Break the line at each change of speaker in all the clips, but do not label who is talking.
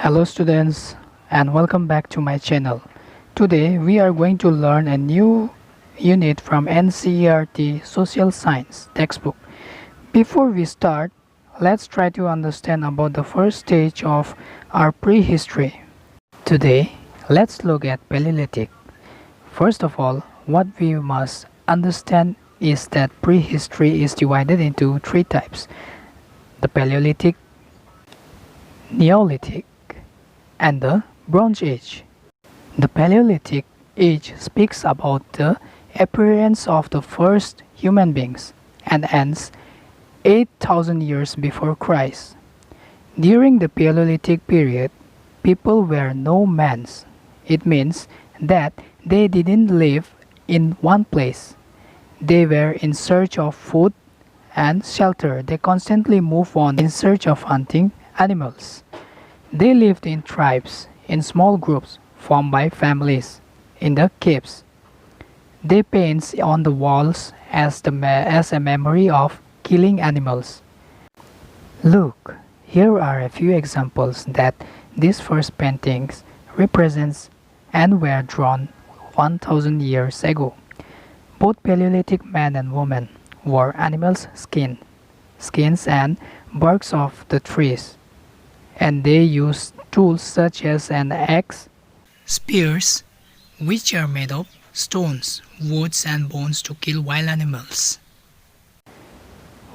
Hello students and welcome back to my channel. Today we are going to learn a new unit from NCERT Social Science textbook. Before we start, let's try to understand about the first stage of our prehistory. Today, let's look at Paleolithic. First of all, what we must understand is that prehistory is divided into three types: the Paleolithic, Neolithic, and the Bronze Age. The Paleolithic age speaks about the appearance of the first human beings and ends 8,000 years before Christ. During the Paleolithic period, people were nomads. It means that they didn't live in one place. They were in search of food and shelter. They constantly moved on in search of hunting animals. They lived in tribes, in small groups formed by families, in the caves. They paint on the walls as a memory of killing animals. Look, here are a few examples that these first paintings represents and were drawn 1000 years ago. Both Paleolithic men and women wore animals' skins and barks of the trees, and they used tools such as an axe, spears, which are made of stones, woods, and bones to kill wild animals.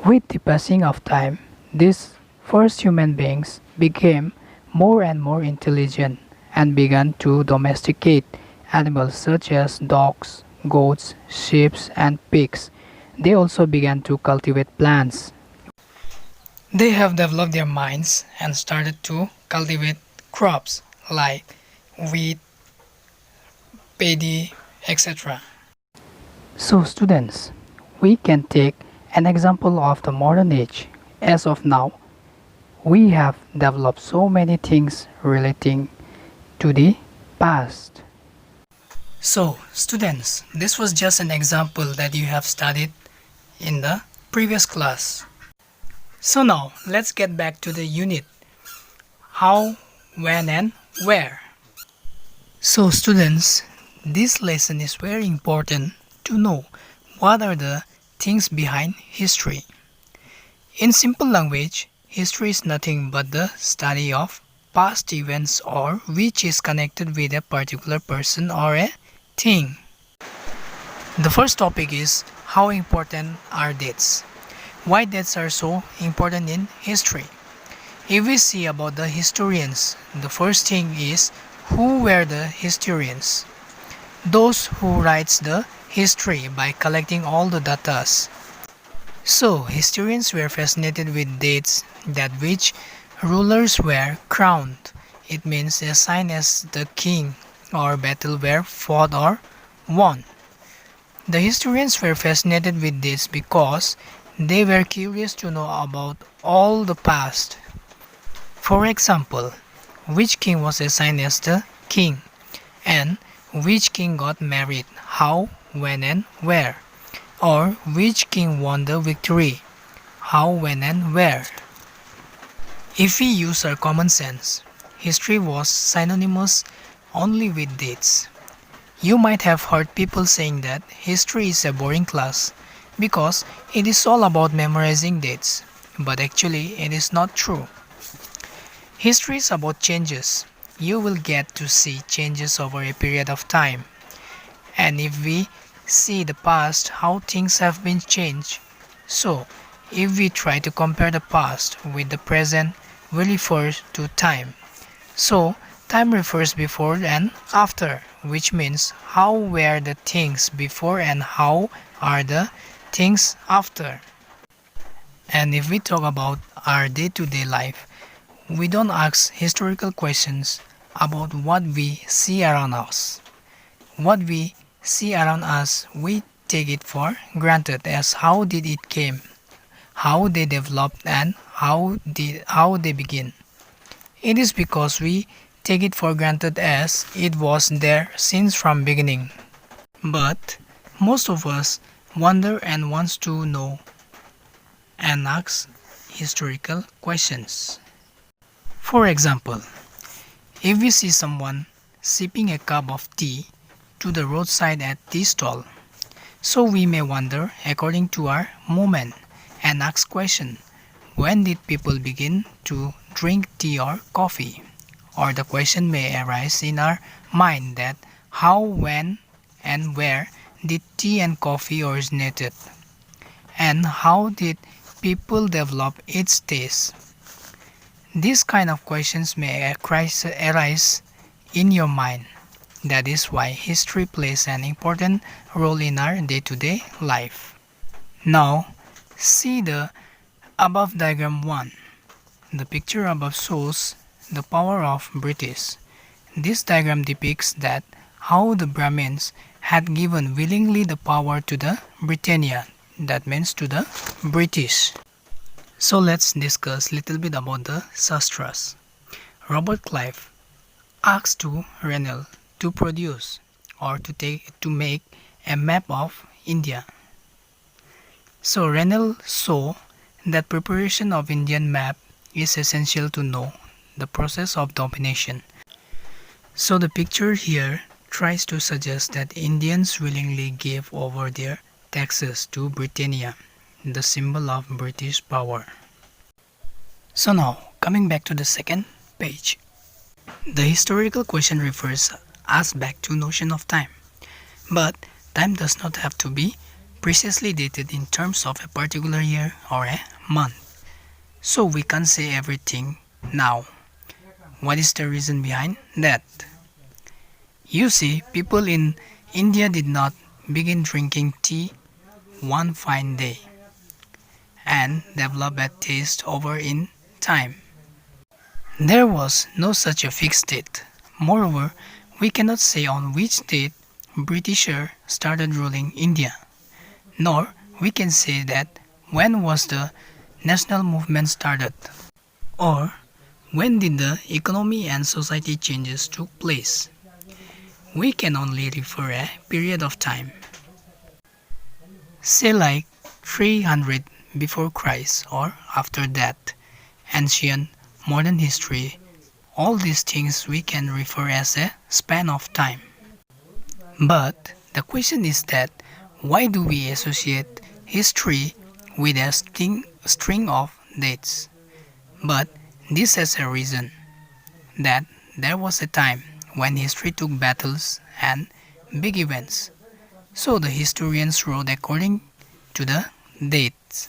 With the passing of time, these first human beings became more and more intelligent and began to domesticate animals such as dogs, goats, sheep, and pigs. They also began to cultivate plants. They have developed their minds and started to cultivate crops like wheat, paddy, etc. So students, we can take an example of the modern age. As of now, we have developed so many things relating to the past. So students, this was just an example that you have studied in the previous class. So now let's get back to the unit: how, when, and where. So students, this lesson is very important to know what are the things behind history. In simple language, history is nothing but the study of past events or which is connected with a particular person or a thing. The first topic is how important are dates. Why dates are so important in history. If we see about the historians, the first thing is who were the historians? Those who writes the history by collecting all the datas. So historians were fascinated with dates that which rulers were crowned. It means a sign as the king or battle were fought or won. The historians were fascinated with this because they were curious to know about all the past. For example, which king was assigned as the king, and which king got married, how, when, and where, or which king won the victory, how, when, and where. If we use our common sense, history was synonymous only with dates. You might have heard people saying that history is a boring class because it is all about memorizing dates, but actually it is not true. History is about changes. You will get to see changes over a period of time. And if we see the past, how things have been changed. So, if we try to compare the past with the present, we refer to time. So, time refers before and after, which means how were the things before and how are the things after. And if we talk about our day-to-day life, we don't ask historical questions about what we see around us. What we see around us, we take it for granted as how did it came, how they developed, and how they begin. It is because we take it for granted as it was there since from beginning. But most of us wonder and wants to know and ask historical questions. For example, If we see someone sipping a cup of tea to the roadside at tea stall, so we may wonder according to our moment and ask question, when did people begin to drink tea or coffee? Or the question may arise in our mind that how, when, and where did tea and coffee originated? And how did people develop its taste? These kind of questions may arise in your mind. That is why history plays an important role in our day-to-day life. Now, see the above diagram 1. The picture above shows the power of British. This diagram depicts that how the Brahmins had given willingly the power to the Britannia, that means to the British. So let's discuss little bit about the Shastras. Robert Clive asked to Rennell to produce or to make a map of India. So Rennell saw that preparation of Indian map is essential to know the process of domination. So the picture here tries to suggest that Indians willingly gave over their taxes to Britannia, the symbol of British power. So now, coming back to the second page. The historical question refers us back to notion of time. But time does not have to be precisely dated in terms of a particular year or a month. So we can't say everything now. What is the reason behind that? You see, people in India did not begin drinking tea one fine day and develop a taste over in time. There was no such a fixed date. Moreover, we cannot say on which date Britisher started ruling India, nor we can say that when was the national movement started, or when did the economy and society changes took place. We can only refer a period of time. Say like 300 before Christ or after that, ancient, modern history, all these things we can refer as a span of time. But the question is that why do we associate history with a string of dates? But this has a reason, that there was a time when history took battles and big events. So the historians wrote according to the dates.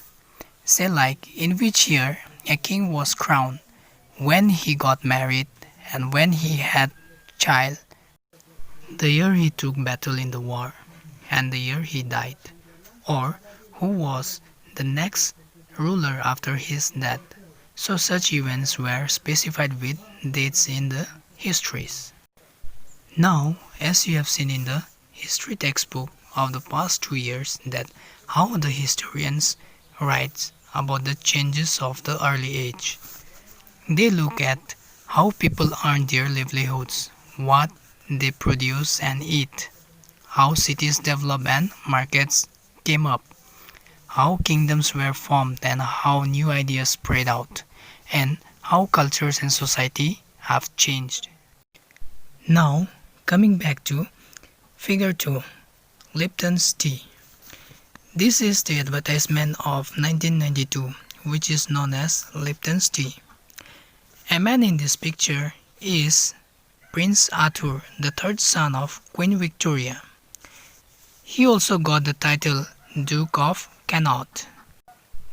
Say like in which year a king was crowned, when he got married, and when he had child, the year he took battle in the war, and the year he died, or who was the next ruler after his death. So such events were specified with dates in the histories. Now, as you have seen in the history textbook of the past 2 years, that how the historians write about the changes of the early age. They look at how people earn their livelihoods, what they produce and eat, how cities develop and markets came up, how kingdoms were formed and how new ideas spread out, and how cultures and society have changed. Now, coming back to figure 2, Lipton's tea. This is the advertisement of 1992, which is known as Lipton's tea. A man in this picture is Prince Arthur, the third son of Queen Victoria. He also got the title Duke of Connaught.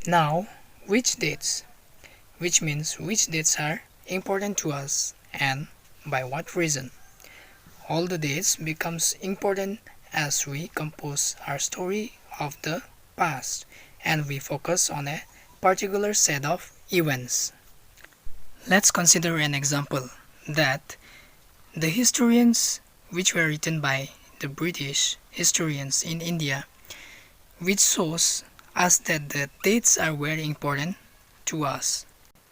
Now, which dates? Which means which dates are important to us and by what reason? All the dates becomes important as we compose our story of the past and we focus on a particular set of events. Let's consider an example that the historians which were written by the British historians in India, which shows us that the dates are very important to us.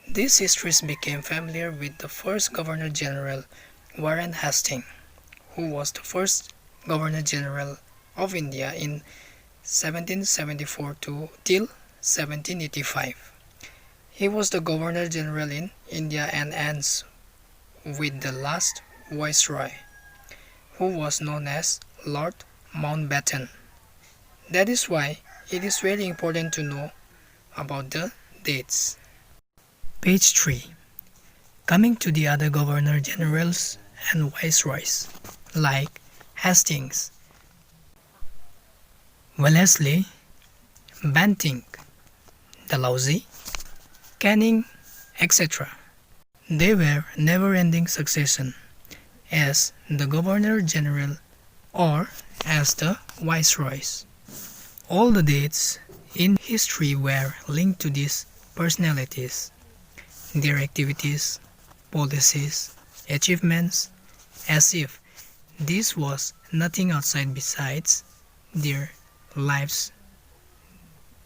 These histories became familiar with the first Governor General Warren Hastings, who was the first Governor General of India in 1774 till 1785. He was the Governor General in India and hence with the last Viceroy, who was known as Lord Mountbatten. That is why it is very important to know about the dates. Page 3. Coming to the other Governor Generals and Viceroys, like Hastings, Wellesley, Banting, Dalhousie, Canning, etc. They were never-ending succession as the Governor General or as the Viceroys. All the dates in history were linked to these personalities, their activities, policies, achievements, as if this was nothing outside besides their lives.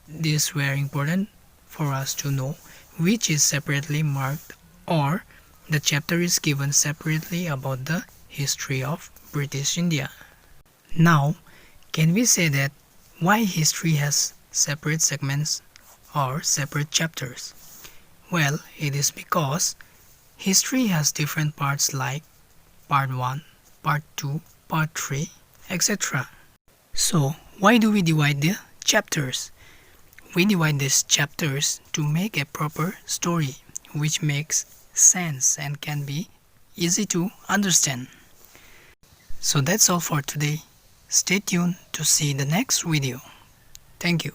These were important for us to know which is separately marked or the chapter is given separately about the history of British India. Now, can we say that why history has separate segments or separate chapters? Well, it is because history has different parts like part 1, part 2, part 3, etc. So, why do we divide the chapters? We divide these chapters to make a proper story which makes sense and can be easy to understand. So that's all for today. Stay tuned to see the next video. Thank you.